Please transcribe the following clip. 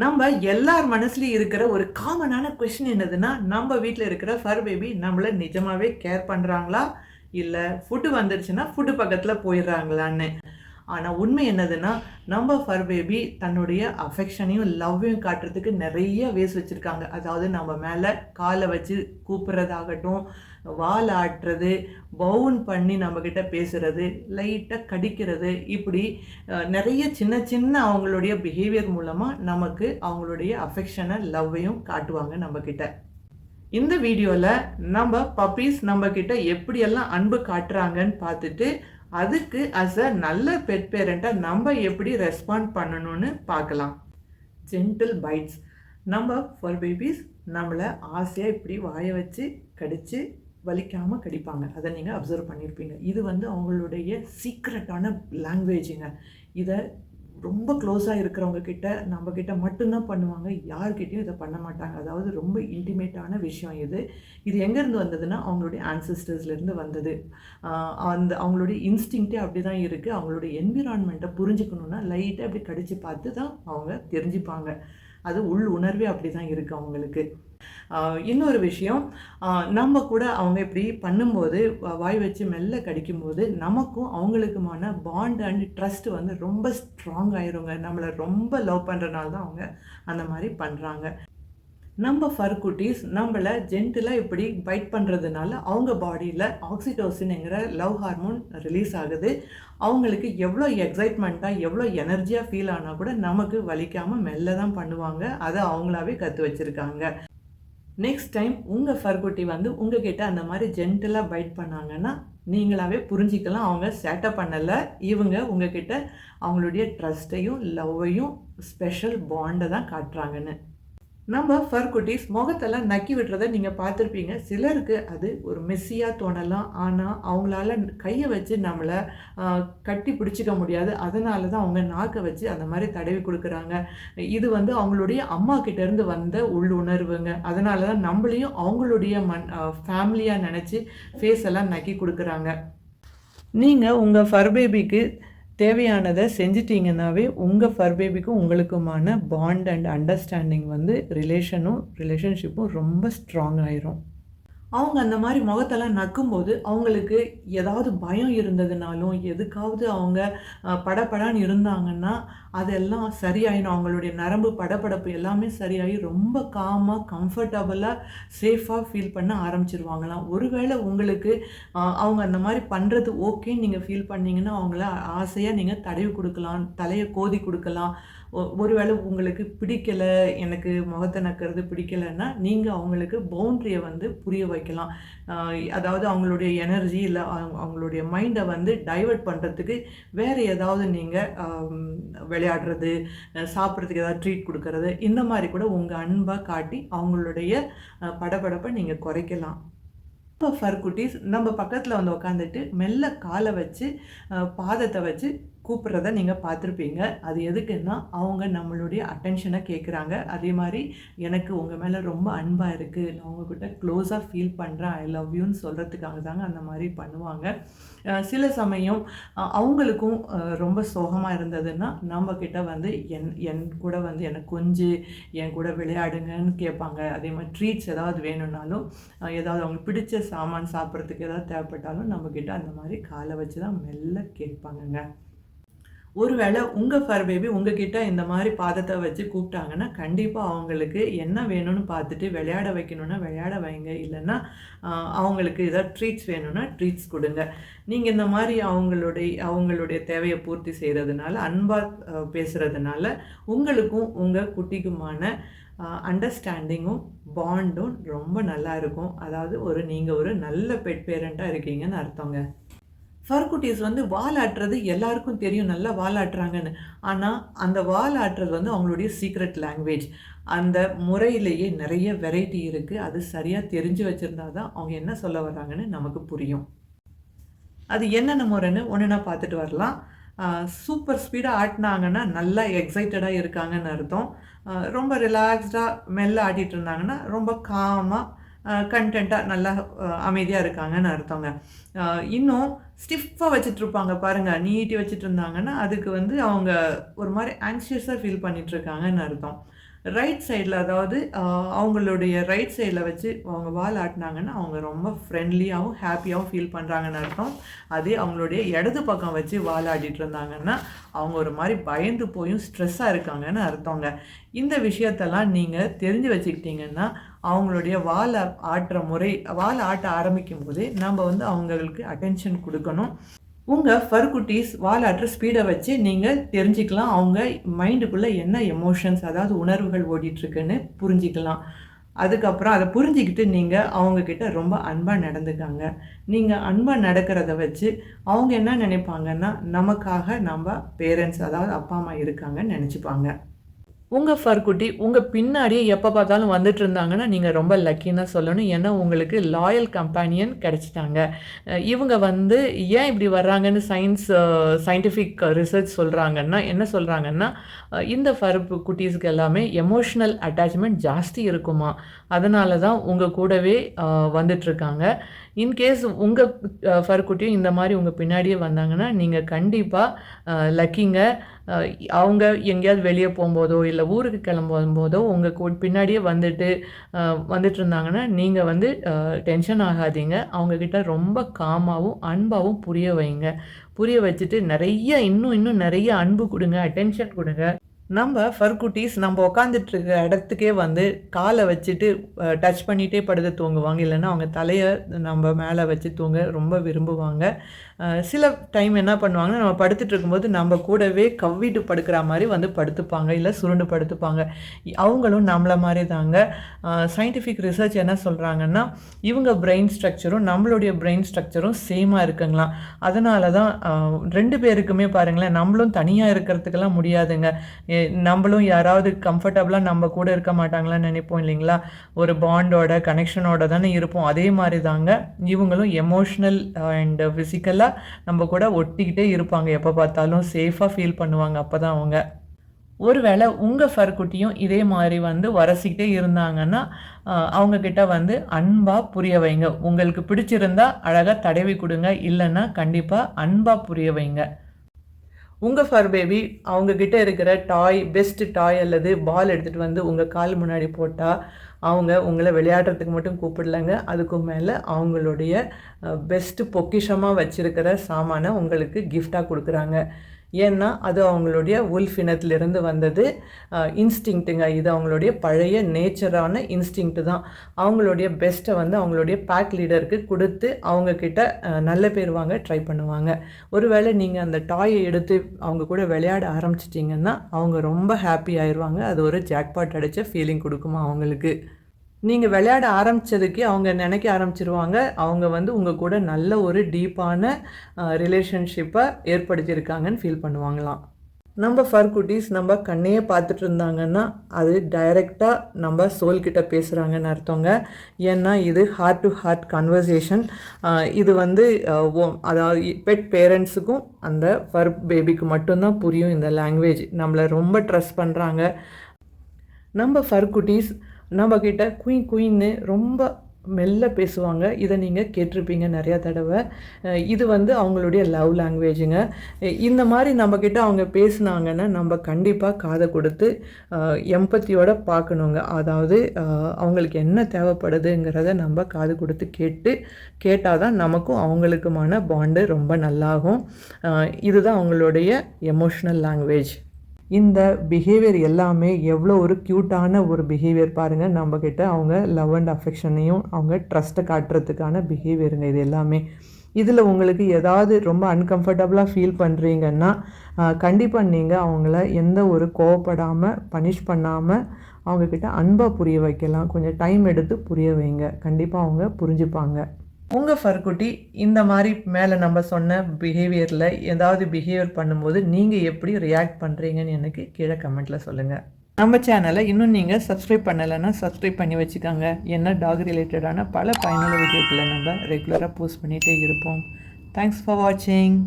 நம்ம எல்லார் மனசுலயும் இருக்கிற ஒரு காமனான கொஸ்டின் என்னதுன்னா, நம்ம வீட்ல இருக்கிற ஃபர் பேபி நம்மள நிஜமாவே கேர் பண்றாங்களா? இல்ல ஃபுட் வந்துருச்சுன்னா, ஃபுட் பக்கத்துல போயிடுறாங்களான்னு. ஆனா உண்மை என்னதுன்னா, நம்ம ஃபர் பேபி தன்னுடைய அஃபெக்ஷனையும், லவ்வையும் காட்டுறதுக்கு நெறைய வேஸ் வச்சிருக்காங்க. அதாவது நம்ம மேல கால வச்சு கூப்பிடுறதாகட்டும், வால் ஆட்டுறது, பவுன் பண்ணி நம்மகிட்ட பேசுறது, லைட்டா கடிக்கிறது, இப்படி நெறைய சின்ன சின்ன அவங்களுடைய பிஹேவியர் மூலமா நமக்கு அவங்களுடைய அஃபெக்ஷன, லவ்வையும் காட்டுவாங்க நம்மகிட்ட. இந்த வீடியோல நம்ம பப்பீஸ் நம்மகிட்ட எப்படியெல்லாம் அன்பு காட்டுறாங்கன்னு பார்த்துட்டு, அதுக்கு நல்ல பெட் பேரண்ட்டா நம்ம எப்படி ரெஸ்பாண்ட் பண்ணணும்னு பார்க்கலாம். Gentle bites. நம்ம ஃபர் பேபீஸ் நம்மள ஆசையா இப்படி வாய வச்சு கடிச்சு வலிக்காம கடிப்பாங்க. அத நீங்க அப்சர்வ் பண்ணியிருப்பீங்க. இது அவங்களுடைய சீக்ரெட்டான லாங்குவேஜுங்க. இத ரொம்ப க்ளோஸா இருக்கிறவங்க கிட்ட, நம்ம கிட்ட மட்டும் தான் பண்ணுவாங்க. யார்கிட்டயும் இத பண்ண மாட்டாங்க. அதாவது ரொம்ப இன்டிமேட்டான விஷயம் இது. இது எங்கேருந்து வந்ததுன்னா, அவங்களுடைய ஆன்செஸ்டர்ஸ்லேருந்து வந்தது. அந்த அவங்களுடைய இன்ஸ்டிங்க்டே அப்படிதான் இருக்கு. அவங்களுடைய என்விரான்மெண்ட்ட புரிஞ்சுக்கணும்னா, லைட்டா இப்படி கடிச்சு பார்த்து தான் அவங்க தெரிஞ்சுப்பாங்க. அது உள் உணர்வே அப்படிதான் இருக்கு அவங்களுக்கு. இன்னொரு விஷயம், நம்ம கூட அவங்க இப்படி பண்ணும்போது, வாய் வச்சு மெல்ல கடிக்கும்போது, நமக்கும் அவங்களுக்குமான பாண்ட் அண்ட் ட்ரஸ்ட் ரொம்ப ஸ்ட்ராங் ஆயிருங்க. நம்மள ரொம்ப லவ் பண்ணுறனால தான் அவங்க அந்த மாரி பண்றாங்க. நம்ம ஃபர் குட்டீஸ் நம்மள ஜென்டிலா இப்படி பைட் பண்ணுறதுனால, அவங்க பாடியில ஆக்ஸிடோசின்ங்கிற லவ் ஹார்மோன் ரிலீஸ் ஆகுது. அவங்களுக்கு எவ்வளோ எக்ஸைட்மெண்ட்டா, எவ்வளோ எனர்ஜியா ஃபீல் ஆனா கூட நமக்கு வலிக்காம மெல்ல தான் பண்ணுவாங்க. அத அவங்களாவே கத்து வச்சிருக்காங்க. நெக்ஸ்ட் டைம் உங்கள் ஃபர்குட்டி உங்ககிட்ட அந்த மாதிரி ஜென்டிலாக பைட் பண்ணாங்கன்னா, நீங்களாவே புரிஞ்சிக்கலாம் அவங்க சேட்டை பண்ணலை, இவங்க உங்ககிட்ட அவங்களுடைய ட்ரஸ்ட்டையும், லவ்வையும், ஸ்பெஷல் பாண்டை தான் காட்டுறாங்கன்னு. நம்ம ஃபர் குட்டீஸ் முகத்தெல்லாம் நக்கி விடுறத நீங்கள் பார்த்துருப்பீங்க. சிலருக்கு அது ஒரு மெஸ்ஸியாக தோணலாம். ஆனால் அவங்களால கையை வச்சு நம்மளை கட்டி பிடிச்சிக்க முடியாது. அதனால தான் அவங்க நாக்கை வச்சு அந்த மாதிரி தடவி கொடுக்குறாங்க. இது அவங்களுடைய அம்மா கிட்டேருந்து வந்த உள்ளுணர்வுங்க. அதனால தான் நம்மளையும் அவங்களுடைய ஃபேமிலியாக நினச்சி ஃபேஸ் எல்லாம் நக்கி கொடுக்குறாங்க. நீங்கள் உங்கள் ஃபர் பேபிக்கு தேவையானதை செஞ்சிட்டிங்கன்னாவே உங்கள் ஃபர் பேபிக்கும் உங்களுக்குமான பாண்ட் அண்ட் அண்டர்ஸ்டாண்டிங் ரிலேஷன்ஷிப்பும் ரொம்ப ஸ்ட்ராங் ஆயிரும். அவங்க அந்த மாதிரி முகத்தெல்லாம் நக்கும்போது அவங்களுக்கு ஏதாவது பயம் இருந்ததுனாலும், எதுக்காவது அவங்க படபடான்னு இருந்தாங்கன்னா, அதெல்லாம் சரியாயிடும். அவங்களுடைய நரம்பு படபடப்பு எல்லாமே சரியாகி ரொம்ப காமாக, கம்ஃபர்டபுளாக, சேஃபாக ஃபீல் பண்ண ஆரம்பிச்சிருவாங்களாம். ஒருவேளை உங்களுக்கு அவங்க அந்த மாதிரி பண்ணுறது ஓகேன்னு நீங்கள் ஃபீல் பண்ணிங்கன்னா, அவங்கள ஆசையாக நீங்கள் தடவி கொடுக்கலாம், தலையை கோதி கொடுக்கலாம். ஒருவேளை உங்களுக்கு பிடிக்கலை, எனக்கு முகத்தை நக்கிறது பிடிக்கலைன்னா, நீங்கள் அவங்களுக்கு பவுண்ட்ரியை புரிய வைக்கலாம். அதாவது அவங்களுடைய எனர்ஜி இல்லை அவங்களுடைய மைண்டை டைவர்ட் பண்ணுறதுக்கு வேறு ஏதாவது நீங்கள் விளையாடுறது, சாப்பிட்றதுக்கு ஏதாவது ட்ரீட் கொடுக்கறது, இந்த மாதிரி கூட உங்கள் அன்பை காட்டி அவங்களுடைய படபடப்பை நீங்கள் குறைக்கலாம். இப்போ ஃபர் குட்டீஸ் நம்ம பக்கத்தில் உட்காந்துட்டு மெல்ல காலை வச்சு பாதத்தை வச்சு கூப்பிட்றத நீங்கள் பார்த்துருப்பீங்க. அது எதுக்குன்னா, அவங்க நம்மளுடைய அட்டென்ஷனை கேட்குறாங்க. அதே மாதிரி எனக்கு உங்கள் மேலே ரொம்ப அன்பாக இருக்குது, நான் உங்ககிட்ட க்ளோஸாக ஃபீல் பண்ணுறேன், ஐ லவ் யூன்னு சொல்கிறதுக்காக தாங்க அந்த மாதிரி பண்ணுவாங்க. சில சமயம் அவங்களுக்கும் ரொம்ப சோகமாக இருந்ததுன்னா, நம்மக்கிட்ட என் கூட என்னை கொஞ்சி என் கூட விளையாடுங்கன்னு கேட்பாங்க. அதே மாதிரி ட்ரீட்ஸ் ஏதாவது வேணும்னாலும், ஏதாவது அவங்களுக்கு பிடிச்ச சாமான் சாப்பிட்றதுக்கு ஏதாவது தேவைப்பட்டாலும் நம்மக்கிட்ட அந்த மாதிரி காலை வச்சு தான் மெல்ல கேட்பாங்கங்க. ஒருவேளை உங்கள் ஃபர் பேபி உங்ககிட்ட இந்த மாதிரி பாதத்தை வச்சு கூப்பிட்டாங்கன்னா, கண்டிப்பாக அவங்களுக்கு என்ன வேணும்னு பார்த்துட்டு விளையாட வைக்கணுன்னா விளையாட வைங்க. இல்லைன்னா அவங்களுக்கு ஏதாவது ட்ரீட்ஸ் வேணும்னா ட்ரீட்ஸ் கொடுங்க. நீங்கள் இந்த மாதிரி அவங்களுடைய தேவையை பூர்த்தி செய்கிறதுனால, அன்பாக பேசுகிறதுனால உங்களுக்கும் உங்கள் குட்டிக்குமான அண்டர்ஸ்டாண்டிங்கும் பாண்டும் ரொம்ப நல்லா இருக்கும். அதாவது நீங்கள் ஒரு நல்ல பெட் பேரண்ட்டாக இருக்கீங்கன்னு அர்த்தங்க. ஃபர் குட்டீஸ் வால் ஆட்டுறது எல்லாருக்கும் தெரியும், நல்லா வால் ஆட்டுறாங்கன்னு. ஆனால் அந்த வால் ஆட்டுறது அவங்களுடைய சீக்ரெட் லாங்குவேஜ். அந்த முறையிலேயே நிறைய வெரைட்டி இருக்குது. அது சரியாக தெரிஞ்சு வச்சுருந்தா தான் அவங்க என்ன சொல்ல வர்றாங்கன்னு நமக்கு புரியும். அது என்னென்ன முறைன்னு ஒன்றுனா பார்த்துட்டு வரலாம். சூப்பர் ஸ்பீடாக ஆட்டினாங்கன்னா நல்லா எக்ஸைட்டடாக இருக்காங்கன்னு அர்த்தம். ரொம்ப ரிலாக்ஸ்டாக மெல்ல ஆட்டிகிட்டு இருந்தாங்கன்னா ரொம்ப காமாக கன்டென்ட்டாக நல்லா அமைதியாக இருக்காங்கன்னு அர்த்தங்க. இன்னும் ஸ்டிஃபாக வச்சுட்ருப்பாங்க பாருங்கள், நீட்டி வச்சுட்டு இருந்தாங்கன்னா அதுக்கு வந்து அவங்க ஒரு மாதிரி ஆங்ஷியஸாக ஃபீல் பண்ணிகிட்ருக்காங்கன்னு அர்த்தம். ரைட் சைடில், அதாவது அவங்களுடைய ரைட் சைடில் வச்சு அவங்க வால் ஆட்டினாங்கன்னா அவங்க ரொம்ப ஃப்ரெண்ட்லியாகவும் ஹாப்பியாகவும் ஃபீல் பண்ணுறாங்கன்னு அர்த்தம். அதே அவங்களுடைய இடது பக்கம் வச்சு வால் ஆட்டிகிட்டு இருந்தாங்கன்னா அவங்க ஒரு மாதிரி பயந்து போயும் ஸ்ட்ரெஸ்ஸாக இருக்காங்கன்னு அர்த்தங்க. இந்த விஷயத்தெல்லாம் நீங்கள் தெரிஞ்சு வச்சுக்கிட்டிங்கன்னா அவங்களுடைய வால் ஆட்ட ஆரம்பிக்கும் போதே நம்ம வந்து அவங்களுக்கு அட்டென்ஷன் கொடுக்கணும். உங்கள் ஃபர்குட்டீஸ் வால் ஆட்டுற ஸ்பீடை வச்சு நீங்கள் தெரிஞ்சுக்கலாம் அவங்க மைண்டுக்குள்ளே என்ன எமோஷன்ஸ், அதாவது உணர்வுகள் ஓடிட்டுருக்குன்னு புரிஞ்சிக்கலாம். அதுக்கப்புறம் அதை புரிஞ்சிக்கிட்டு நீங்கள் அவங்கக்கிட்ட ரொம்ப அன்பாக நடந்துக்காங்க. நீங்கள் அன்பாக நடக்கிறத வச்சு அவங்க என்ன நினைப்பாங்கன்னா, நமக்காக நம்ம பேரண்ட்ஸ், அதாவது அப்பா அம்மா இருக்காங்கன்னு நினச்சிப்பாங்க. உங்கள் ஃபர்குட்டி உங்கள் பின்னாடியே எப்போ பார்த்தாலும் வந்துட்டு இருந்தாங்கன்னா நீங்கள் ரொம்ப லக்கின்னு தான் சொல்லணும். ஏன்னா உங்களுக்கு லாயல் கம்பேனியன் கிடச்சிட்டாங்க. இவங்க வந்து ஏன் இப்படி வர்றாங்கன்னு சயின்டிஃபிக் ரிசர்ச் சொல்கிறாங்கன்னா, என்ன சொல்கிறாங்கன்னா, இந்த குட்டீஸ்க்கு எல்லாமே எமோஷ்னல் அட்டாச்மெண்ட் ஜாஸ்தி இருக்குமா, அதனால தான் உங்கள் கூடவே வந்துட்டுருக்காங்க. இன்கேஸ் உங்கள் ஃபர்குட்டியும் இந்த மாதிரி உங்கள் பின்னாடியே வந்தாங்கன்னா நீங்கள் கண்டிப்பாக லக்கிங்க. அவங்க எங்கேயாவது வெளியே போகும்போதோ இல்லை ஊருக்கு கிளம்பும்போதோ உங்கள் பின்னாடியே வந்துட்டு இருந்தாங்கன்னா நீங்கள் வந்து டென்ஷன் ஆகாதீங்க. அவங்கக்கிட்ட ரொம்ப காமாகவும் அன்பாகவும் புரிய வச்சுட்டு இன்னும் நிறைய அன்பு கொடுங்க, அட்டென்ஷன் கொடுங்க. நம்ம ஃபர்குட்டீஸ் நம்ம உட்காந்துட்ருக்க இடத்துக்கே வந்து காலை வச்சுட்டு டச் பண்ணிகிட்டே படுத்து தூங்குவாங்க. இல்லைன்னா அவங்க தலையை நம்ம மேலே வச்சு தூங்க ரொம்ப விரும்புவாங்க. சில டைம் என்ன பண்ணுவாங்கன்னா, நம்ம படுத்துட்டு இருக்கும்போது நம்ம கூடவே கவ்விட்டு படுக்கிற மாதிரி வந்து படுத்துப்பாங்க, இல்லை சுருண்டு படுத்துப்பாங்க. அவங்களும் நம்மளை மாதிரி தாங்க. சயின்டிஃபிக் ரிசர்ச் என்ன சொல்கிறாங்கன்னா, இவங்க பிரெயின் ஸ்ட்ரக்சரும் நம்மளுடைய பிரெயின் ஸ்ட்ரக்சரும் சேமாக இருக்குங்களாம். அதனால தான் 2 பேருக்குமே பாருங்களேன், நம்மளும் தனியாக இருக்கிறதுக்கெல்லாம் முடியாதுங்க. நம்மளும் யாராவது கம்ஃபர்டபுளாக நம்ம கூட இருக்க மாட்டாங்களான்னு நினைப்போம் இல்லைங்களா? ஒரு பாண்டோட கனெக்ஷனோட தானே இருப்போம். அதே மாதிரி தாங்க இவங்களும் எமோஷ்னல் அண்ட் ஃபிசிக்கலாக நம்ம கூட ஒட்டிக்கிட்டே இருப்பாங்க. எப்போ பார்த்தாலும் சேஃபாக ஃபீல் பண்ணுவாங்க. அப்போ தான் அவங்க. ஒருவேளை உங்கள் ஃபர்குட்டியும் இதே மாதிரி வந்து வரசிக்கிட்டே இருந்தாங்கன்னா அவங்கக்கிட்ட வந்து அன்பாக புரிய வைங்க. உங்களுக்கு பிடிச்சிருந்தா அழகாக தடவி கொடுங்க, இல்லைன்னா கண்டிப்பாக அன்பாக புரிய வைங்க. உங்கள் ஃபர் பேபி அவங்கக்கிட்ட இருக்கிற பெஸ்ட் டாய் அல்லது பால் எடுத்துகிட்டு வந்து உங்கள் கால் முன்னாடி போட்டால் அவங்க உங்களை விளையாடுறதுக்கு மட்டும் கூப்பிடலங்க, அதுக்கு மேலே அவங்களுடைய பெஸ்ட்டு பொக்கிஷமாக வச்சுருக்கிற சாமானை உங்களுக்கு கிஃப்டாக கொடுக்குறாங்க. ஏன்னா அது அவங்களுடைய உல்ஃப் இனத்திலிருந்து வந்தது இன்ஸ்டிங்க்ட்டுங்க. இது அவங்களுடைய பழைய நேச்சரான இன்ஸ்டிங்க்ட்டு தான். அவங்களுடைய பெஸ்ட்டை வந்து அவங்களுடைய பேக் லீடருக்கு கொடுத்து அவங்கக்கிட்ட நல்ல பேர் வாங்க ட்ரை பண்ணுவாங்க. ஒருவேளை நீங்கள் அந்த டாயை எடுத்து அவங்க கூட விளையாட ஆரம்பிச்சிட்டிங்கன்னா அவங்க ரொம்ப ஹாப்பி ஆயிடுவாங்க. அது ஒரு ஜாக்பாட் அடித்த ஃபீலிங் கொடுக்குமா அவங்களுக்கு. நீங்கள் விளையாட ஆரம்பித்ததுக்கே அவங்க நினைக்க ஆரம்பிச்சிருவாங்க, அவங்க வந்து உங்கள் கூட நல்ல ஒரு டீப்பான ரிலேஷன்ஷிப்பை ஏற்படுத்தியிருக்காங்கன்னு ஃபீல் பண்ணுவாங்களாம். நம்ம ஃபர்குட்டீஸ் நம்ம கண்ணையே பார்த்துட்டு இருந்தாங்கன்னா அது டைரெக்டாக நம்ம சோல்கிட்ட பேசுகிறாங்கன்னு அர்த்தங்க. ஏன்னா இது ஹார்ட் டு ஹார்ட் கன்வர்சேஷன். இது வந்து அதாவது பெட் பேரண்ட்ஸுக்கும் அந்த ஃபர் பேபிக்கு மட்டும்தான் புரியும் இந்த லாங்குவேஜ். நம்மளை ரொம்ப ட்ரஸ்ட் பண்ணுறாங்க. நம்ம ஃபர்குட்டீஸ் நம்மக்கிட்ட குயின்னு ரொம்ப மெல்ல பேசுவாங்க. இதை நீங்கள் கேட்டிருப்பீங்க நிறையா தடவை. இது வந்து அவங்களுடைய லவ் லாங்குவேஜுங்க. இந்த மாதிரி நம்மக்கிட்ட அவங்க பேசுனாங்கன்னா நம்ம கண்டிப்பாக காதை கொடுத்து எம்பத்தியோடு பார்க்கணுங்க. அதாவது அவங்களுக்கு என்ன தேவைப்படுதுங்கிறத நம்ம காது கொடுத்து கேட்டால் தான் நமக்கும் அவங்களுக்குமான பாண்டு ரொம்ப நல்லாகும். இதுதான் அவங்களுடைய எமோஷ்னல் லாங்குவேஜ். இந்த பிஹேவியர் எல்லாமே எவ்வளோ ஒரு க்யூட்டான ஒரு பிஹேவியர் பாருங்கள். நம்மக்கிட்ட அவங்க லவ் அண்ட் அஃபெக்ஷனையும் அவங்க ட்ரஸ்ட்டை காட்டுறதுக்கான பிஹேவியருங்க இது எல்லாமே. இதில் உங்களுக்கு ஏதாவது ரொம்ப அன்கம்ஃபர்டபுளாக ஃபீல் பண்ணுறீங்கன்னா கண்டிப்பாக நீங்கள் அவங்கள எந்த ஒரு கோவப்படாமல் பனிஷ் பண்ணாமல் அவங்கக்கிட்ட அன்பாக புரிய வைக்கலாம். கொஞ்சம் டைம் எடுத்து புரிய வைங்க, கண்டிப்பாக அவங்க புரிஞ்சுப்பாங்க. உங்கள் ஃபர்குட்டி இந்த மாதிரி மேலே நம்ம சொன்ன பிஹேவியரில் ஏதாவது பிஹேவியர் பண்ணும்போது நீங்கள் எப்படி ரியாக்ட் பண்ணுறீங்கன்னு எனக்கு கீழே கமெண்ட்டில் சொல்லுங்கள். நம்ம சேனலை இன்னும் நீங்கள் சப்ஸ்கிரைப் பண்ணலைன்னா சப்ஸ்கிரைப் பண்ணி வச்சுக்கோங்க. என்ன டாக் ரிலேட்டடான பல பயனுள்ள வீடியோக்களை நம்ம ரெகுலராக போஸ்ட் பண்ணிகிட்டே இருப்போம். தேங்க்ஸ் ஃபார் வாட்சிங்.